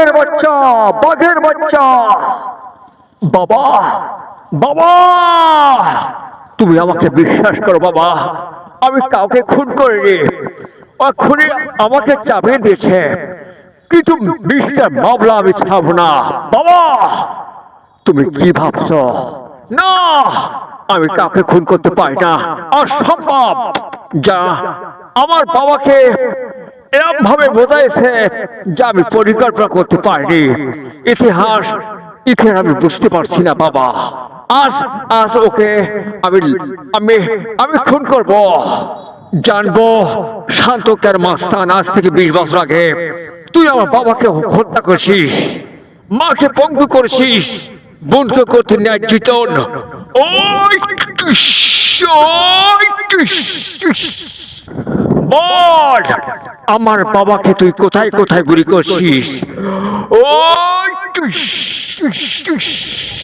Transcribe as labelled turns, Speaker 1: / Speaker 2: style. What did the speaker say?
Speaker 1: এর বাচ্চা, বাঘের বাচ্চা। বাবা, বাবা, তুমি আমাকে বিশ্বাস করো বাবা, আমি কাউকে খুন করিনি। খুনি আমাকে চাপিয়ে দিয়েছে, কিন্তু মিস্টার মামলা আমি ছাড়ব না। বাবা, তুমি কি ভাবছো? না, আমি কাউকে খুন করতে পারি না, অসম্ভব। যা আমার বাবাকে এরকম ভাবে বোঝাইছে যে আমি পরিকল্পনা করতে পারিনি। ইতিহাস ইতিহাস আমি বুঝতে পারছি না বাবা। আজ আজ ওকে আমি আমি আমি খুন করব। জানবো শান্তকের মাস্তান আজ থেকে 20 বছর আগে তুই আমার বাবাকে হত্যা করছিস, মাকে পঙ্গু করছিস, বোনকে করতে নির্যাতন। ওই বল, আমার বাবাকে তুই কোথায় কোথায় গুলি করছিস? ওই